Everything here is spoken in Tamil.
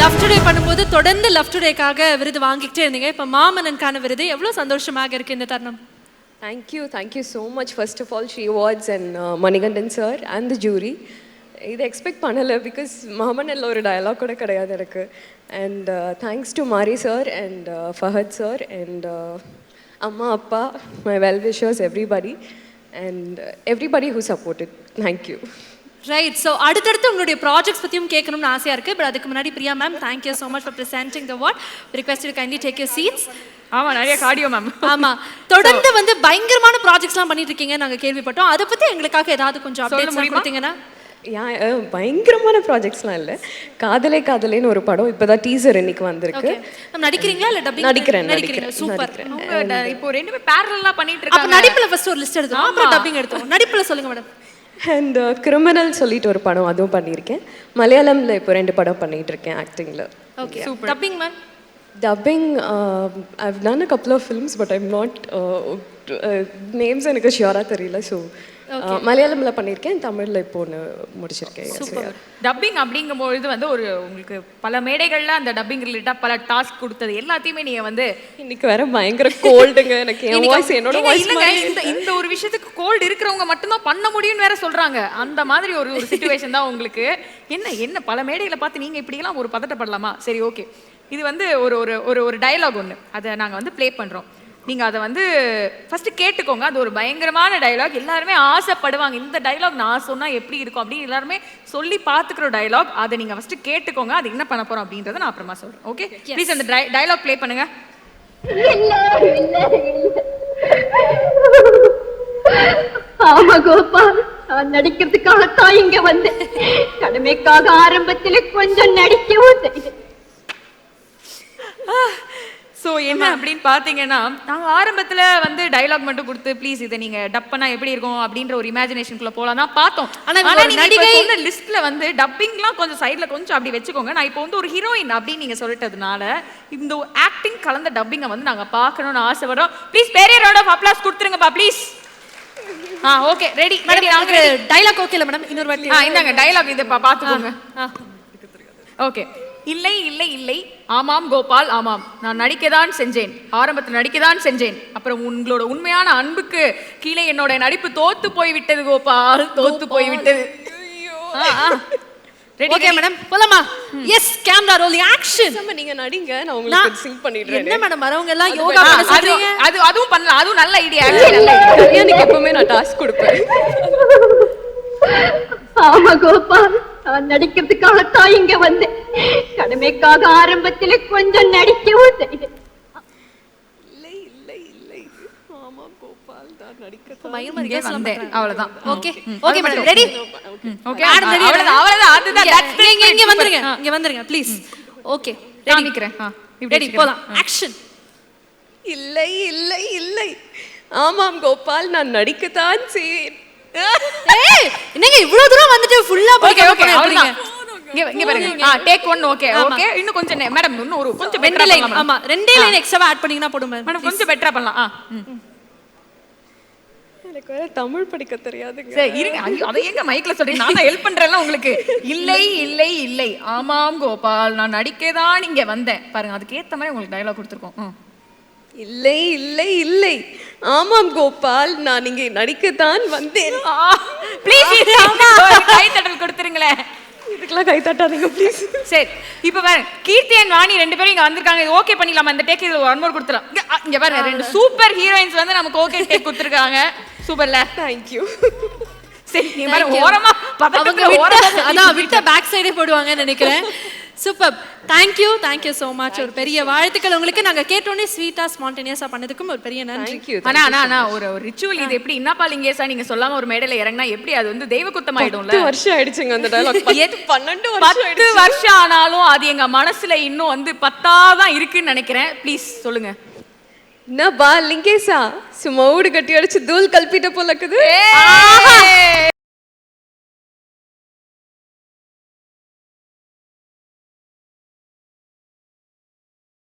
லவ் டுடே பண்ணும்போது தொடர்ந்து லவ் டுடேக்காக விருது வாங்கிக்கிட்டே இருந்தீங்க. இப்போ மாமன்னனுக்கான விருது எவ்வளோ சந்தோஷமாக இருக்கு இந்த தருணம்? Thank you so much. First of all, Shri Awards and Manikandan sir and the jury. இதை எக்ஸ்பெக்ட் பண்ணலை பிகாஸ் மாமன்னனில் ஒரு டயலாக் கூட கிடையாது எனக்கு. And thanks to Mari sir and Fahadh sir and அம்மா அப்பா, my well wishers, everybody and everybody who supported. Thank you. Right. So அடுத்தடுத்து உங்களுடைய ப்ராஜெக்ட்ஸ் பற்றியும் கேட்கணும்னு ஆசையாக இருக்குது. பட் அதுக்கு முன்னாடி Priya ma'am, thank you so much for presenting the award. Request you kindly take your seats. ஆமாம், நிறைய கார்டியோ மேம். ஆமாம், தொடர்ந்து வந்து பயங்கரமான ப்ராஜெக்ட்ஸ்லாம் பண்ணிட்டு இருக்கீங்க நாங்கள் கேள்விப்பட்டோம். அதை பற்றி எங்களுக்காக ஏதாவது கொஞ்சம் அப்டேட்ஸ் கொடுத்தீங்கன்னா? பயங்கரமான ப்ராஜெக்ட்ஸ்லாம் இல்லை. காதலே காதலேன்னு ஒரு படம் இப்போ தான் டீசர் இன்னைக்கு வந்திருக்கு. நடிக்கிறீங்களா இல்லை டப்பிங்? நடிக்கிறேன். சூப்பர். இப்போ ரெண்டுமே பேரலா பண்ணிட்டு இருக்காங்க. அப்போ நடிப்பில் ஃபர்ஸ்ட் ஒரு லிஸ்ட் எடுத்தோம், அப்புறம் டப்பிங் எடுத்தோம். நடிப்பில் சொல்லுங்க மேடம். அண்ட் கிரிமினல் சொல்லிட்டு ஒரு படம் அதுவும் பண்ணியிருக்கேன். மலையாளமில் இப்போ 2 படம் பண்ணிட்டு இருக்கேன் ஆக்டிங்கில். Okay, super. Dubbing ma'am? Dubbing I've done a couple of films but I'm not names எனக்கு ஷியோராக தெரியல. ஸோ மலையாளமில் பண்ணியிருக்கேன், தமிழில் இப்போ ஒன்று முடிச்சிருக்கேன். டப்பிங் அப்படிங்கும்பொழுது வந்து ஒரு உங்களுக்கு பல மேடைகளில் அந்த டப்பிங் ரிலேட்டாக பல டாஸ்க் கொடுத்தது எல்லாத்தையுமே நீங்கள் வந்து இன்னைக்கு வேற பயங்கர கோல்டுங்க எனக்கு. என் வாய்ஸ் என்னோட வாய்ஸ் இந்த ஒரு விஷயத்துக்கு கோல்டு இருக்கிறவங்க மட்டும்தான் பண்ண முடியும்னு வேற சொல்றாங்க. அந்த மாதிரி ஒரு சிச்சுவேஷன் தான் உங்களுக்கு. என்ன பல மேடைகளை பார்த்து நீங்கள் இப்படியெல்லாம் ஒரு பதட்டப்படலாமா? சரி, ஓகே. இது வந்து ஒரு ஒரு ஒரு டயலாக் ஒன்று, அதை நாங்கள் வந்து ப்ளே பண்ணுறோம். நீங்கள் அதை வந்து ஃபஸ்ட்டு கேட்டுக்கோங்க. அது ஒரு பயங்கரமான டைலாக். எல்லாருமே ஆசைப்படுவாங்க, இந்த டைலாக் நான் சொன்னால் எப்படி இருக்கும் அப்படின்னு எல்லாருமே சொல்லி பார்த்துக்கிற டைலாக். அதை நீங்கள் ஃபஸ்ட்டு கேட்டுக்கோங்க. அது என்ன பண்ண போகிறோம் அப்படின்றத நான் அப்புறமா சொல்கிறேன். ஓகே, ப்ளீஸ் அந்த டைலாக் ப்ளே பண்ணுங்க. ஆமா கோபால், நான் நடிக்கிறதுக்காகத்தான் இங்க வந்தேன். கடமைக்காக ஆரம்பத்தில் கொஞ்சம் நடிக்கவும் செய்தேன். ஸோ என்ன அப்படின்னு பார்த்தீங்கன்னா, நாங்கள் ஆரம்பத்தில் வந்து டைலாக் மட்டும் கொடுத்து ப்ளீஸ் இதை நீங்கள் டப் பண்ணால் எப்படி இருக்கும் அப்படின்ற ஒரு இமேஜினேஷனுக்குள்ளே போகலாம் தான் பார்த்தோம். ஆனால் நடிகை லிஸ்ட்டில் வந்து டப்பிங்லாம் கொஞ்சம் சைடில் கொஞ்சம் அப்படி வச்சுக்கோங்க. நான் இப்போ வந்து ஒரு ஹீரோயின் அப்படின்னு நீங்கள் சொல்லிட்டதுனால இந்த ஆக்டிங் கலந்த டப்பிங்கை வந்து நாங்கள் பார்க்கணும்னு ஆசைப்படுறோம். ப்ளீஸ் பெரிய ரவுண்ட் ஆஃப் அப்ளாஸ் கொடுத்துருங்கப்பா ப்ளீஸ். Okay, ready madam. நாங்கள் டைலாக் ஓகே இல்லை மேடம்? இன்னொரு வாட்டி இந்தாங்க டைலாக், இதை பார்த்துக்கோங்க. ஓகே. இல்லை இல்லை இல்லை, ஆமாம் கோபால், ஆமாம், நான் நடிக்கதான் செஞ்சேன். ஆரம்பத்தில் நடிக்கதான் செஞ்சேன். அப்புறம் உங்களோட உண்மையான அன்புக்கு கீழே என்னோட நடிப்பு தோத்து போய் விட்டது கோபால், தோத்து போய் விட்டது. ஓகே மேடம், போலாமா? Yes, camera rolling, action. நீங்க நடிங்க, நான் உங்களுக்கு சிங் பண்ணிடுறேன். என்ன மேடம் வரவங்க எல்லாம் யோகா பண்ண சொல்றீங்க? அதுவும் பண்ணலாம், அதுவும் நல்ல ஐடியா. எனக்கு எப்பவுமே நான் டாஸ்க் கொடுப்பேன். ஆமா கோபால், நான் நடிக்கிறதுக்காகத்தான் இங்க வந்தேன். கடமைக்காக ஆரம்பத்தில் கொஞ்சம் நடிக்கவும் செய்தேன். இல்லை இல்லை இல்லை, ஆமா கோபால், நான் நடிக்க பயங்கரமா வந்தேன். அவ்வளவுதான். Okay okay madam, ready? Okay, அவ்வளவுதான். அதுதான். இங்க வந்துருங்க ப்ளீஸ். ஓகே, காமிக்கிறேன். ரெடி, போலாம். ஆக்ஷன். இல்லை இல்லை இல்லை, ஆமாம் கோபால், நான் நடிக்கத்தான் செய்வேன். என்னங்க இவ்வளவு தூரம் வந்துட்டு ஃபுல்லா ஓகே ஓகே, அவ்வளவுதான். இங்க பாருங்க. டேக் 1. ஓகே ஓகே, இன்னும் கொஞ்சம் மேடம், இன்னும் ஒரு கொஞ்சம் பெட்டரா பண்ணலாம். ஆமா, 2 லைன் எக்ஸ்ட்ரா ஆட் பண்ணீங்கன்னா போடும் மேடம். கொஞ்சம் பெட்டரா பண்ணலாம். எனக்கு வேற தமிழ் படிக்க தெரியாதுங்க. சரி இருங்க, அதை எங்க மைக்ல சொல்றீங்க? நான் ஹெல்ப் பண்றேன்ல உங்களுக்கு. இல்லை இல்லை இல்லை, ஆமாம் கோபால், நான் நடிக்கதான் இங்க வந்தேன். பாருங்க, அதுக்கு ஏத்த மாதிரி உங்களுக்கு டயலாக் கொடுத்துருக்கோம். இல்லை இல்லை இல்லை, ஆமாம் கோபால், நான் இங்கே நடிக்கத்தான் வந்தேன். ப்ளீஸ் கை தட்டல் கொடுத்துருங்களேன். இதுக்கெல்லாம் கை தட்டாதீங்க ப்ளீஸ். சரி, இப்போ பாருங்க, கீர்த்தி அண்ட் வாணி 2 பேரும் இங்க வந்திருக்காங்க. இது ஓகே பண்ணிடலாமா? இந்த டேக் இது 1 மோர் கொடுத்துலாம். இங்க பாருங்க, 2 சூப்பர் ஹீரோயின்ஸ் வந்து நமக்கு ஓகே டேக் கொடுத்துருக்காங்க. சூப்பர்ல, தேங்க்யூ. சரி, நீங்க பாருங்க, ஓரமா பதட்டத்துல அதான் விட்ட பேக் சைடே போடுவாங்கன்னு நினைக்கிறேன். Super, thank you so much. ஒரு பெரிய வாழ்த்துக்கள் உங்களுக்கு. நாங்க கேட்டோன்னே ஸ்வீட்டா ஸ்பான்டேனியஸா பண்ணதுக்கும் ஒரு பெரிய நன்றி. ஆனா ஒரு ரிச்சுவல் இது எப்படி என்னப்பா லிங்கேசா நீங்க சொல்லாம ஒரு மேடையில இறங்கினா எப்படி அது வந்து தெய்வ குத்தம் ஆயிடும்ல? 10 வருஷம் ஆயிடுச்சுங்க அந்த டயலாக். 12 வருஷம் ஆனாலும் அது எங்க மனசுல இன்னும் வந்து 10ஆதான் இருக்குன்னு நினைக்கிறேன். ப்ளீஸ் சொல்லுங்க. என்ன பா லிங்கேசா, சும்மா ஊடு கட்டி அடிச்சு தூள் கல்பிட்ட போல இருக்குது.